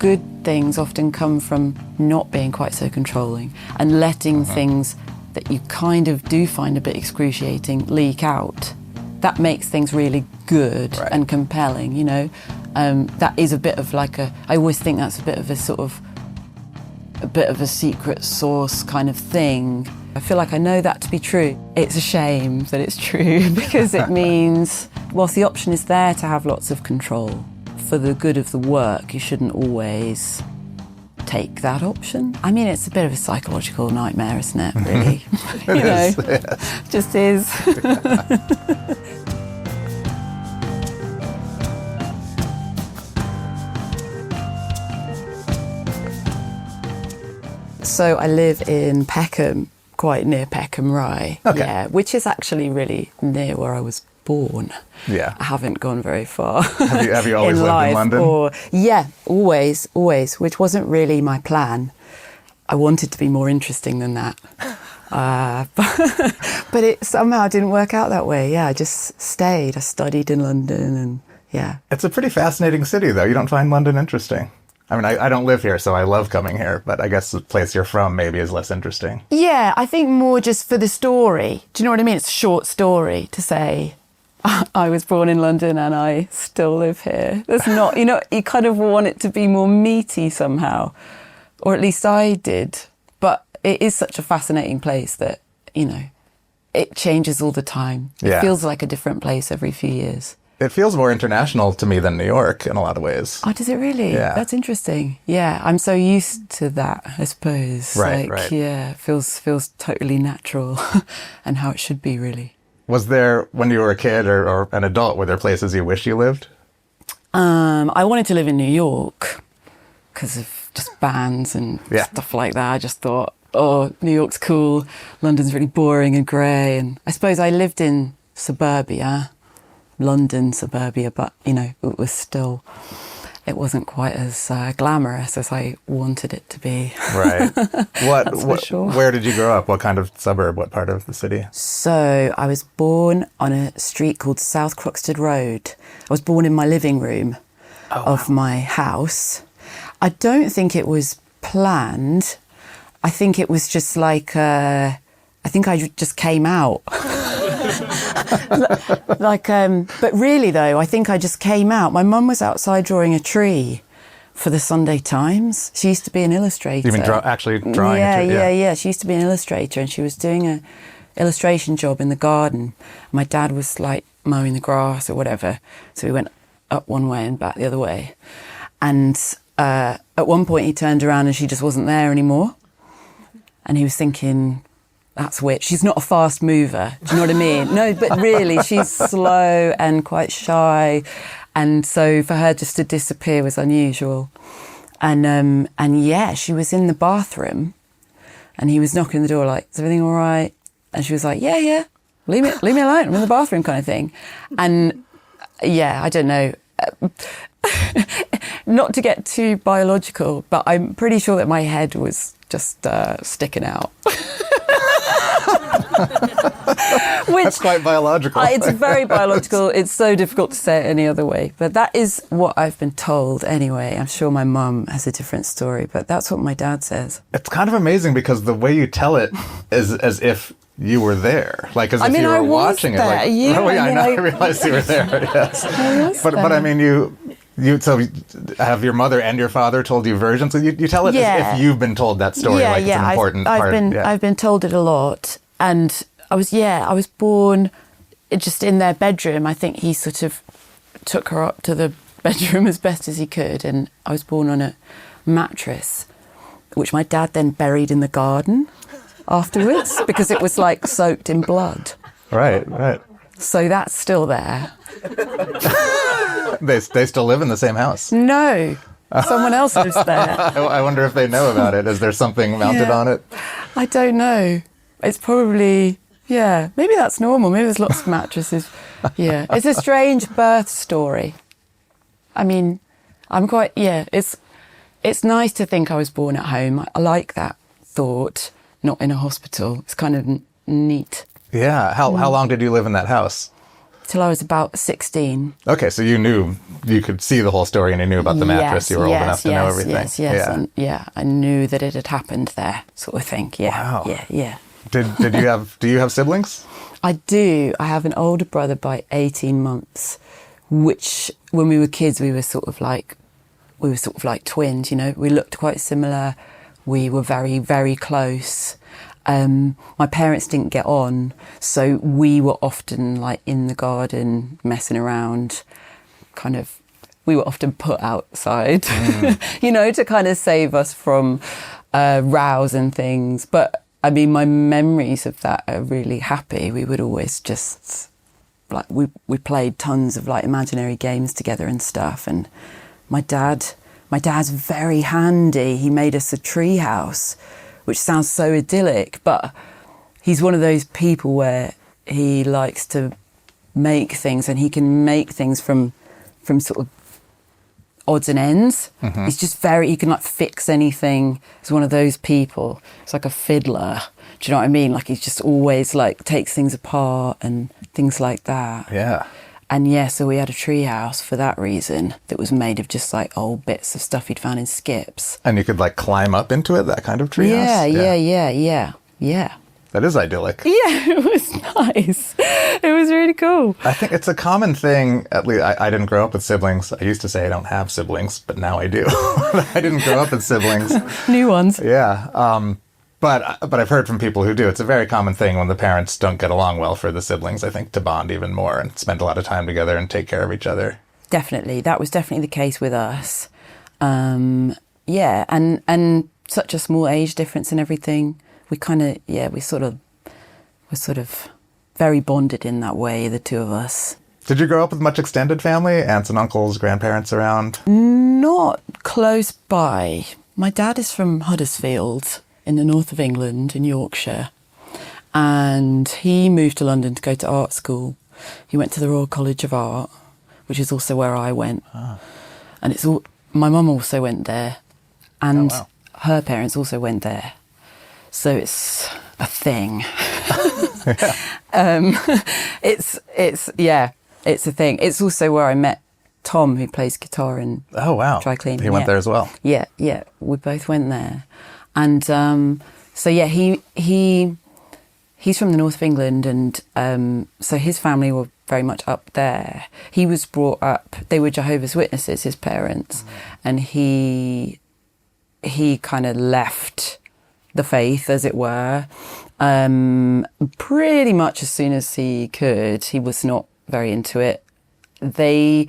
good things often come from not being quite so controlling and letting things that you kind of do find a bit excruciating leak out. That makes things really good and compelling, you know. That is a bit of like I always think that's a bit of a secret sauce kind of thing. I feel like I know that to be true. It's a shame that it's true because it means, whilst the option is there to have lots of control, for the good of the work, you shouldn't always take that option. I mean, it's a bit of a psychological nightmare, isn't it, really? Just is. So I live in Peckham, quite near Peckham Rye, which is actually really near where I was born. I haven't gone very far. Have you always lived in London? Always, which wasn't really my plan. I wanted to be more interesting than that. But it somehow didn't work out that way. I just stayed. I studied in London and It's a pretty fascinating city, though. You don't find London interesting? I mean, I don't live here, so I love coming here, but I guess the place you're from maybe is less interesting. Yeah, I think more just for the story. Do you know what I mean? It's a short story to say, I was born in London and I still live here. There's not, you kind of want it to be more meaty somehow, or at least I did. But it is such a fascinating place that, it changes all the time. It feels like a different place every few years. It feels more international to me than New York in a lot of ways. Oh, does it really? Yeah. That's interesting. Yeah, I'm so used to that, I suppose. Right. Yeah, it feels totally natural and how it should be, really. Was there, when you were a kid or an adult, were there places you wish you lived? I wanted to live in New York because of just bands and stuff like that. I just thought, New York's cool. London's really boring and grey. And I suppose I lived in suburbia. London suburbia, but it wasn't quite as glamorous as I wanted it to be. Right. That's for sure. Where did you grow up? What kind of suburb? What part of the city? So I was born on a street called South Croxted Road. I was born in my living room of my house. I don't think it was planned. I think it was just like, I think I just came out. But really though, I think I just came out. My mum was outside drawing a tree for the Sunday Times. She used to be an illustrator. You mean actually drawing a tree? Yeah. She used to be an illustrator and she was doing a illustration job in the garden. My dad was like mowing the grass or whatever. So we went up one way and back the other way. And at one point he turned around and she just wasn't there anymore. And he was thinking, that's weird. She's not a fast mover. Do you know what I mean? No, but really, she's slow and quite shy. And so for her just to disappear was unusual. And she was in the bathroom and he was knocking on the door like, is everything all right? And she was like, yeah. Leave me alone. I'm in the bathroom kind of thing. And I don't know. Not to get too biological, but I'm pretty sure that my head was just sticking out. That's quite biological. It's very biological. It's so difficult to say it any other way. But that is what I've been told anyway. I'm sure my mum has a different story, but that's what my dad says. It's kind of amazing because the way you tell it is as if you were there, like as if you were watching it. Like, I realized you were there. Yes, but I mean, you so have your mother and your father told you versions? So you tell it as if you've been told that story. It's an important part. I've been told it a lot, and I was born just in their bedroom. I think he sort of took her up to the bedroom as best as he could, and I was born on a mattress, which my dad then buried in the garden afterwards because it was like soaked in blood. Right. So that's still there. They still live in the same house? No, someone else lives there. I wonder if they know about it. Is there something mounted on it? I don't know. It's probably, maybe that's normal. Maybe there's lots of mattresses. Yeah, it's a strange birth story. I mean, it's nice to think I was born at home. I like that thought, not in a hospital. It's kind of neat. Yeah. How long did you live in that house? till I was about 16. Okay, so you could see the whole story and you knew about the mattress. You were old enough to know everything. Yes. And, I knew that it had happened there, sort of thing. Yeah. Wow. Yeah. Do you have siblings? I do. I have an older brother by 18 months, which when we were kids, we were sort of like twins, you know. We looked quite similar. We were very, very close. My parents didn't get on, so we were often like in the garden messing around, we were often put outside, you know, to kind of save us from rows and things. But I mean, my memories of that are really happy. We would always just like, we played tons of like imaginary games together and stuff. And my dad's very handy. He made us a tree house, which sounds so idyllic, but he's one of those people where he likes to make things, and he can make things from sort of odds and ends. He's just he can like fix anything. He's one of those people. It's like a fiddler. Do you know what I mean? Like he's just always like takes things apart and things like that. Yeah. And so we had a tree house for that reason, that was made of just like old bits of stuff he'd found in skips. And you could like climb up into it, that kind of tree house? Yeah. That is idyllic. Yeah, it was nice. It was really cool. I think it's a common thing, at least I didn't grow up with siblings. I used to say I don't have siblings, but now I do. I didn't grow up with siblings. New ones. Yeah. But I've heard from people who do. It's a very common thing when the parents don't get along well for the siblings, I think, to bond even more and spend a lot of time together and take care of each other. Definitely. That was definitely the case with us. And such a small age difference and everything. We we're sort of very bonded in that way, the two of us. Did you grow up with much extended family? Aunts and uncles, grandparents around? Not close by. My dad is from Huddersfield, in the north of England, in Yorkshire. And he moved to London to go to art school. He went to the Royal College of Art, which is also where I went. And my mum also went there. And her parents also went there. So it's a thing. It's a thing. It's also where I met Tom, who plays guitar in Dry Clean. He went there as well. Yeah. We both went there. And he's from the north of England, and so his family were very much up there. He was brought up, they were Jehovah's Witnesses, his parents, and he kind of left the faith, as it were, pretty much as soon as he could. He was not very into it. They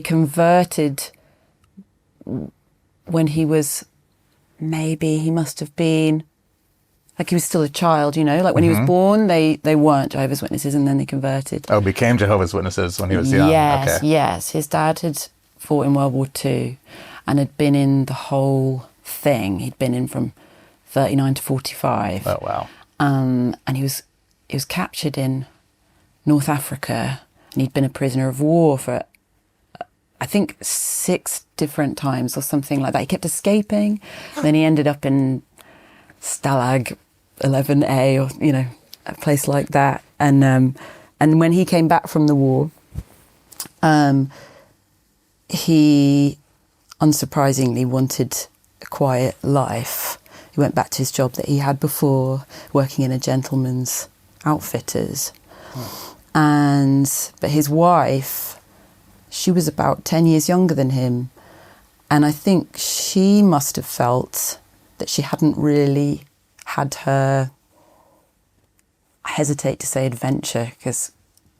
converted when he was, maybe he must have been, like he was still a child, you know, like when he was born, they weren't Jehovah's Witnesses, and then they converted. Oh, became Jehovah's Witnesses when he was young. Yes. His dad had fought in World War II and had been in the whole thing. He'd been in from 39 to 45. Oh, wow. And he was captured in North Africa, and he'd been a prisoner of war for, I think, 6 different times or something like that. He kept escaping. Then he ended up in Stalag 11A, or, you know, a place like that. And when he came back from the war, he unsurprisingly wanted a quiet life. He went back to his job that he had before, working in a gentleman's outfitters. But his wife, she was about 10 years younger than him. And I think she must have felt that she hadn't really had her, I hesitate to say adventure, because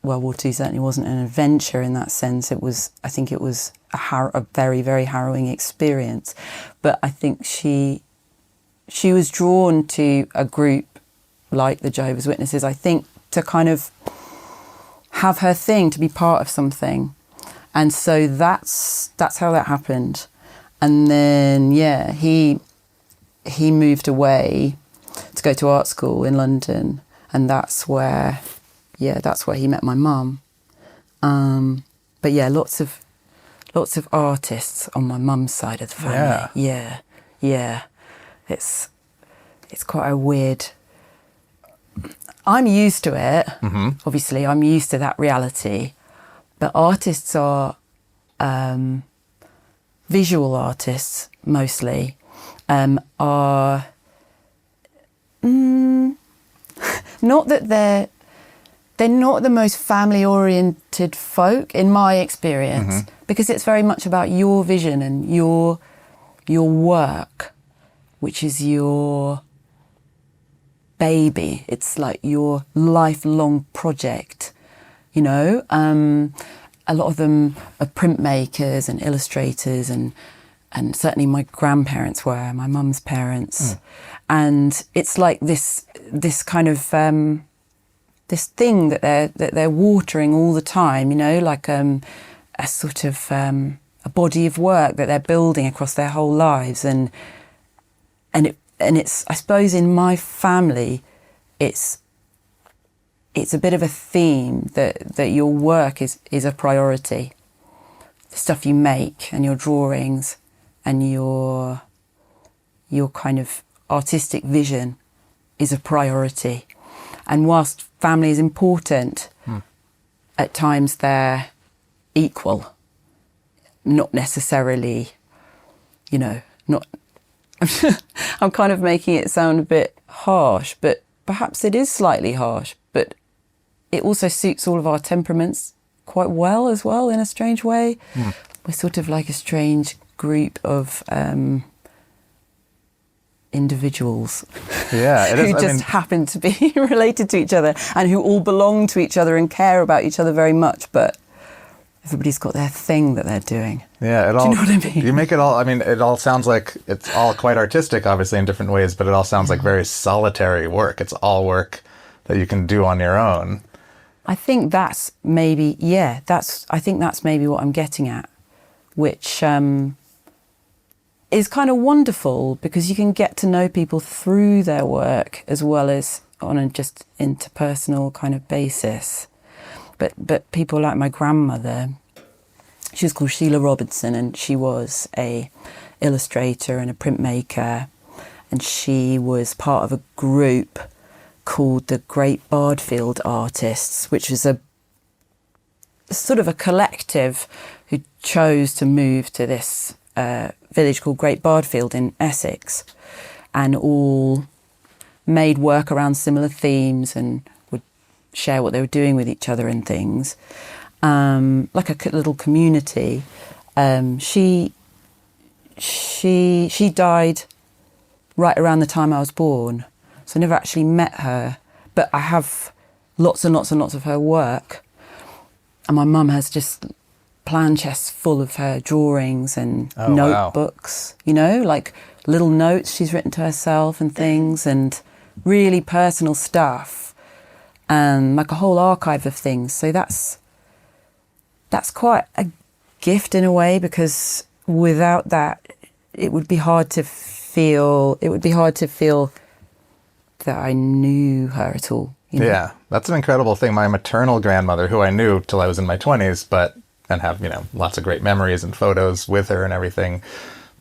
World War II certainly wasn't an adventure in that sense. I think it was a very, very harrowing experience. But I think she was drawn to a group like the Jehovah's Witnesses, I think, to kind of have her thing, to be part of something. And so that's how that happened. And then, he moved away to go to art school in London. And that's where he met my mum. But lots of artists on my mum's side of the family. Yeah. It's quite a weird. I'm used to it. Obviously, I'm used to that reality. But artists are visual artists mostly, are not that they're not the most family-oriented folk in my experience, because it's very much about your vision and your work, which is your baby. It's like your lifelong project, you know. A lot of them are printmakers and illustrators, and certainly my grandparents were, my mum's parents. And it's like this kind of this thing that they're watering all the time, you know, like a sort of a body of work that they're building across their whole lives. And it's, I suppose, in my family, it's a bit of a theme that your work is a priority. The stuff you make and your drawings and your kind of artistic vision is a priority. And whilst family is important, at times they're equal, not necessarily, you know, not... I'm kind of making it sound a bit harsh, but perhaps it is slightly harsh, but it also suits all of our temperaments quite well as well, in a strange way. We're sort of like a strange group of individuals who just happen to be related to each other and who all belong to each other and care about each other very much, but everybody's got their thing that they're doing. Yeah, do you know what I mean? You make it all, I mean, it all sounds like it's all quite artistic, obviously, in different ways, but it all sounds like very solitary work. It's all work that you can do on your own. I think that's maybe, I think that's maybe what I'm getting at, which is kind of wonderful because you can get to know people through their work as well as on a just interpersonal kind of basis. But people like my grandmother, she was called Sheila Robinson, and she was a illustrator and a printmaker, and she was part of a group called the Great Bardfield Artists, which is a sort of a collective who chose to move to this village called Great Bardfield in Essex, and all made work around similar themes and would share what they were doing with each other and things, like a little community. She died right around the time I was born, so I never actually met her, but I have lots and lots and lots of her work, and my mum has just plan chests full of her drawings and notebooks, you know, like little notes she's written to herself and things, and really personal stuff, and like a whole archive of things. So that's quite a gift in a way, because without that it would be hard to feel that I knew her at all, you know? Yeah, that's an incredible thing. My maternal grandmother, who I knew till I was in my 20s, and have, you know, lots of great memories and photos with her and everything.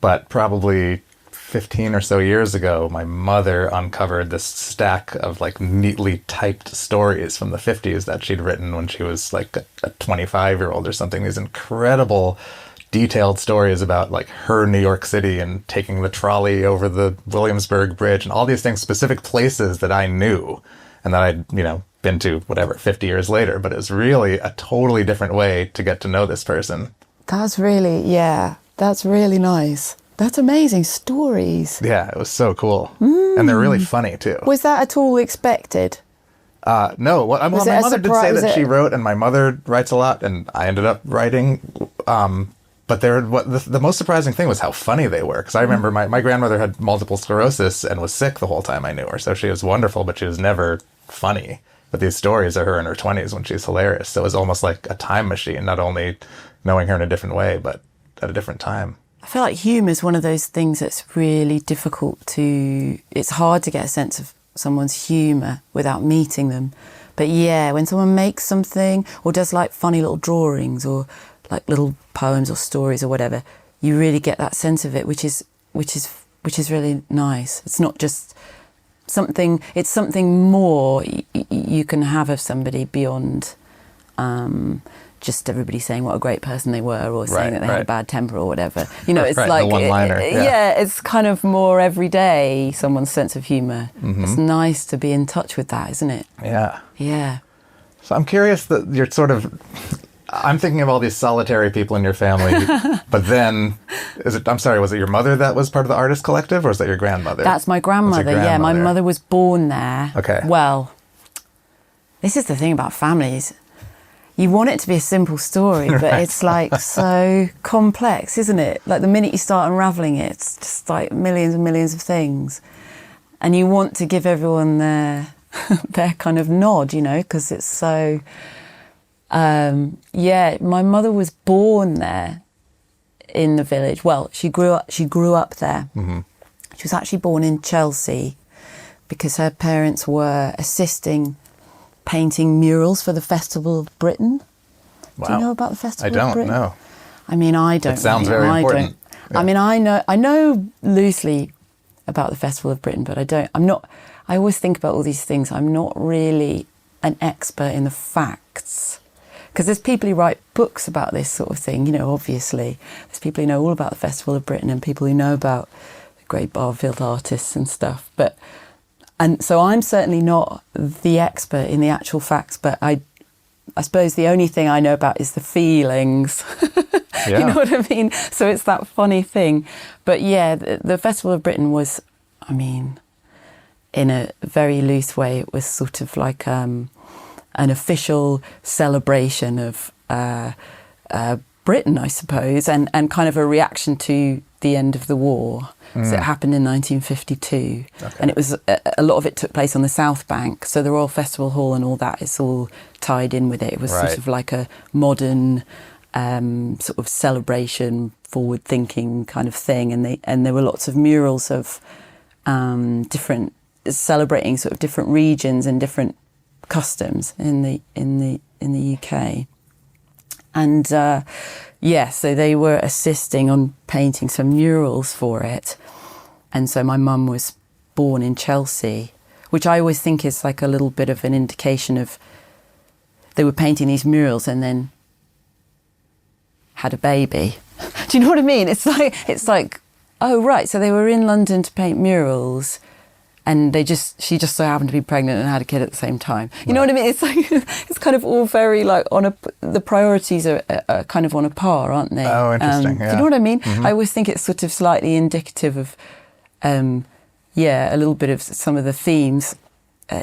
But probably 15 or so years ago, my mother uncovered this stack of like neatly typed stories from the 50s that she'd written when she was like a 25-year-old or something. These incredible detailed stories about like her New York City and taking the trolley over the Williamsburg Bridge and all these things, specific places that I knew and that I'd, you know, been to, 50 years later, but it's really a totally different way to get to know this person. That's really nice. That's amazing stories. Yeah, it was so cool. And they're really funny too. Was that at all expected? No. Well, my mother did say that she wrote, and my mother writes a lot, and I ended up writing. But the most surprising thing was how funny they were. Because I remember my grandmother had multiple sclerosis and was sick the whole time I knew her. So she was wonderful, but she was never funny. But these stories are her in her 20s when she's hilarious. So it was almost like a time machine, not only knowing her in a different way, but at a different time. I feel like humour is one of those things that's really difficult it's hard to get a sense of someone's humour without meeting them. But yeah, when someone makes something or does like funny little drawings or like little poems or stories or whatever, you really get that sense of it, which is really nice. It's not just it's something more you can have of somebody beyond just everybody saying what a great person they were, or saying that they had a bad temper or whatever. You know, it's like the one-liner. It's kind of more everyday, someone's sense of humour. It's nice to be in touch with that, isn't it? Yeah. So I'm curious that you're sort of, I'm thinking of all these solitary people in your family, but then, was it your mother that was part of the artist collective, or is that your grandmother? That's my grandmother, yeah. My mother was born there. Okay. Well, this is the thing about families. You want it to be a simple story, but it's like so complex, isn't it? Like the minute you start unraveling it, it's just like millions and millions of things. And you want to give everyone their kind of nod, you know, because it's so... my mother was born there in the village. Well, she grew up there. She was actually born in Chelsea because her parents were assisting painting murals for the Festival of Britain. Wow. Do you know about the Festival of Britain? I don't know. I mean, I don't. It sounds very important. Yeah. I mean, I know loosely about the Festival of Britain, but I always think about all these things. I'm not really an expert in the facts. Because there's people who write books about this sort of thing, you know, obviously. There's people who know all about the Festival of Britain and people who know about the Great Bardfield artists and stuff. And so I'm certainly not the expert in the actual facts, but I suppose the only thing I know about is the feelings. Yeah. You know what I mean? So it's that funny thing. But yeah, the Festival of Britain was, I mean, in a very loose way, it was sort of like an official celebration of Britain, I suppose, and kind of a reaction to the end of the war. So it happened in 1952, and it was a lot of it took place on the South Bank. So the Royal Festival Hall and all that is all tied in with it. It was sort of like a modern sort of celebration, forward-thinking kind of thing, and there were lots of murals of different celebrating sort of different regions and different customs in the UK. And so they were assisting on painting some murals for it. And so my mum was born in Chelsea, which I always think is like a little bit of an indication of they were painting these murals and then had a baby. Do you know what I mean? It's like, oh right, so they were in London to paint murals, and she just so happened to be pregnant and had a kid at the same time. You know what I mean? It's like it's kind of all very like the priorities are kind of on a par, aren't they? Oh, interesting. Do you know what I mean? I always think it's sort of slightly indicative of, a little bit of some of the themes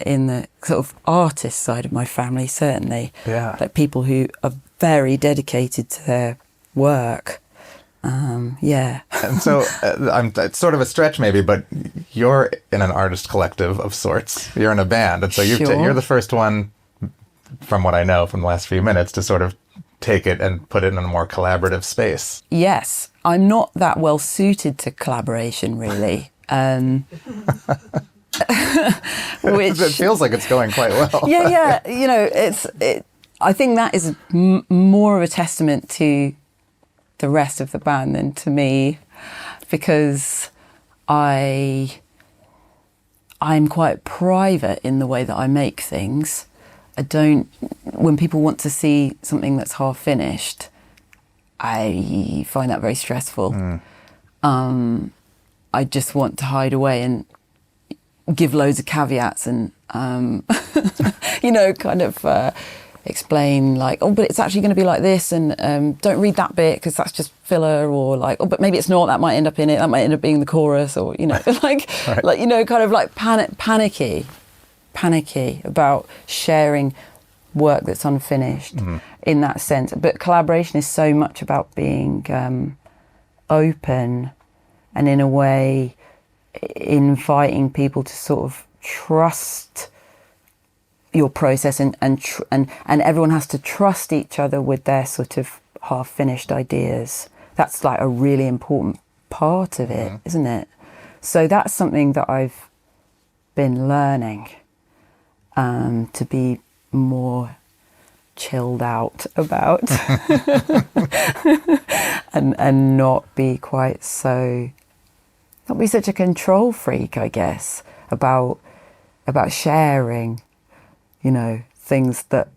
in the sort of artist side of my family, certainly. Yeah. Like people who are very dedicated to their work. And so it's sort of a stretch maybe, but you're in an artist collective of sorts. You're in a band. And so you're the first one, from what I know from the last few minutes, to sort of take it and put it in a more collaborative space. Yes. I'm not that well suited to collaboration, really. Which it feels like it's going quite well. Yeah. You know, I think that is more of a testament to the rest of the band than to me, because I'm quite private in the way that I make things. When people want to see something that's half finished, I find that very stressful. I just want to hide away and give loads of caveats and, kind of explain like, oh, but it's actually going to be like this, and don't read that bit because that's just filler, or like, oh, but maybe it's not, that might end up in it, that might end up being the chorus, or, like, kind of like panicky about sharing work that's unfinished in that sense. But collaboration is so much about being open and in a way inviting people to sort of trust your process, and everyone has to trust each other with their sort of half-finished ideas. That's like a really important part of it, isn't it? So that's something that I've been learning, to be more chilled out about and not be such a control freak, I guess, about sharing, things that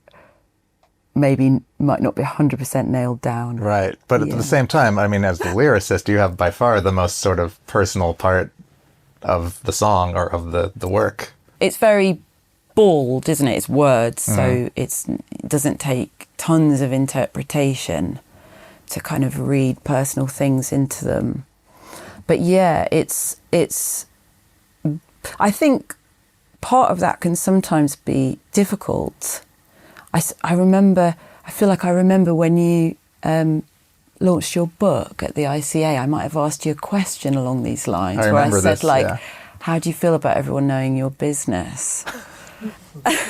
maybe might not be 100% nailed down. Right. But at the same time, I mean, as the lyricist, you have by far the most sort of personal part of the song or of the work. It's very bald, isn't it? It's words, so it doesn't take tons of interpretation to kind of read personal things into them. But yeah, it's I think part of that can sometimes be difficult. I feel like I remember when you launched your book at the ICA, I might have asked you a question along these lines where I said, how do you feel about everyone knowing your business? Like,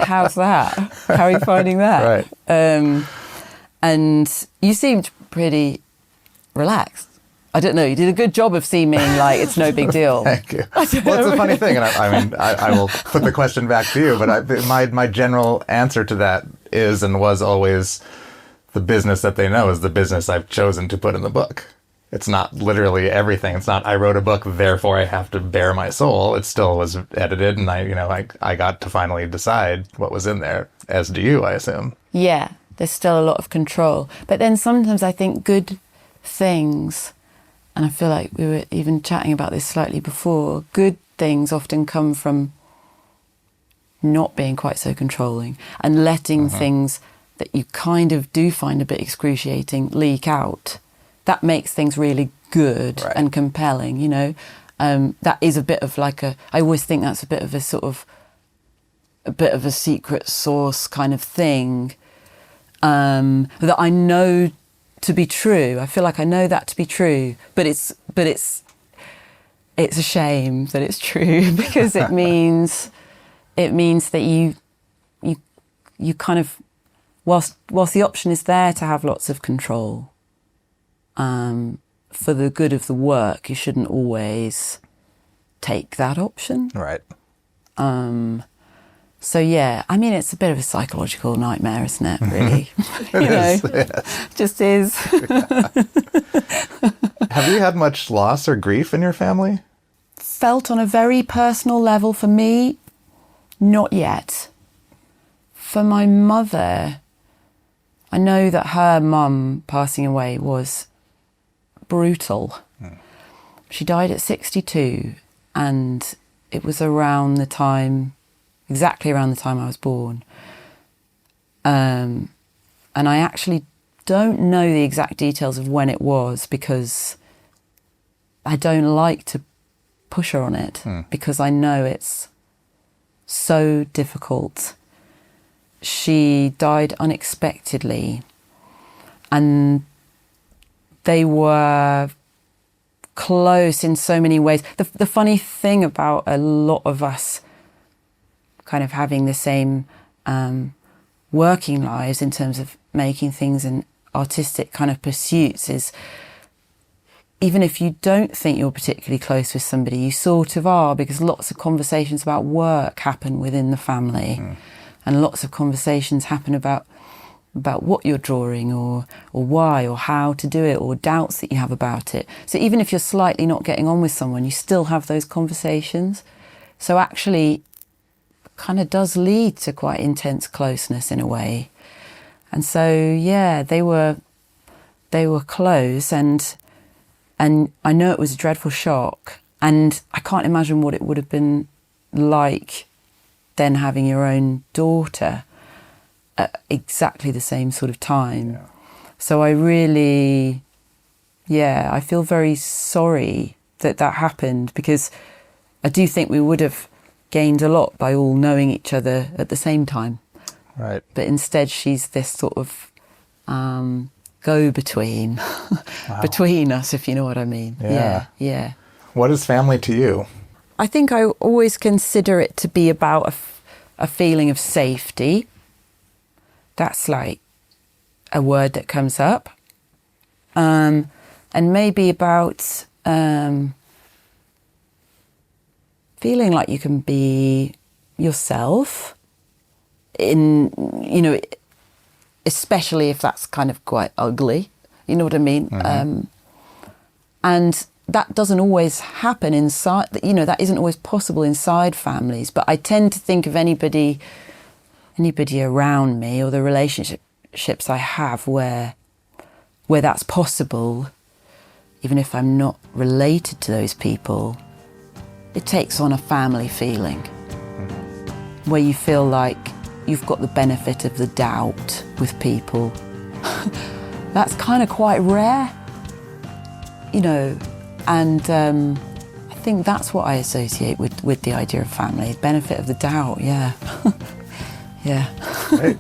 how's that? How are you finding that? Right. And you seemed pretty relaxed. I don't know, you did a good job of seeming like it's no big deal. Thank you. Well, it's a funny thing, and I will put the question back to you, but my general answer to that is and was always the business that they know is the business I've chosen to put in the book. It's not literally everything. It's not I wrote a book, therefore I have to bare my soul. It still was edited, and I got to finally decide what was in there, as do you, I assume. Yeah, there's still a lot of control. But then sometimes I think good things, and I feel like we were even chatting about this slightly before, good things often come from not being quite so controlling and letting things that you kind of do find a bit excruciating leak out. That makes things really good and compelling, That is a bit of like I always think that's a bit of a secret sauce kind of thing that I know to be true. I feel like I know that to be true, but it's a shame that it's true because it means that you kind of whilst the option is there to have lots of control for the good of the work, you shouldn't always take that option. Right. So yeah, I mean, it's a bit of a psychological nightmare, isn't it, really? Just is. Have you had much loss or grief in your family? Felt on a very personal level for me, not yet. For my mother, I know that her mum passing away was brutal. She died at 62, and it was exactly around the time I was born. And I actually don't know the exact details of when it was because I don't like to push her on it because I know it's so difficult. She died unexpectedly, and they were close in so many ways. The funny thing about a lot of us kind of having the same working lives in terms of making things and artistic kind of pursuits is even if you don't think you're particularly close with somebody, you sort of are, because lots of conversations about work happen within the family and lots of conversations happen about what you're drawing or why or how to do it or doubts that you have about it. So even if you're slightly not getting on with someone, you still have those conversations. So actually kind of does lead to quite intense closeness in a way. And so, yeah, they were close, and I know it was a dreadful shock, and I can't imagine what it would have been like then having your own daughter at exactly the same sort of time. Yeah. So I really, I feel very sorry that happened, because I do think we would have gained a lot by all knowing each other at the same time. Right. But instead she's this sort of go-between between us, if you know what I mean. Yeah. What is family to you? I think I always consider it to be about a feeling of safety. That's like a word that comes up. And maybe about feeling like you can be yourself especially if that's kind of quite ugly, you know what I mean? And that doesn't always happen inside, that isn't always possible inside families, but I tend to think of anybody anybody around me or the relationships I have where that's possible, even if I'm not related to those people, it takes on a family feeling where you feel like you've got the benefit of the doubt with people. That's kind of quite rare, you know, and I think that's what I associate with the idea of family, benefit of the doubt, yeah. Yeah. Great.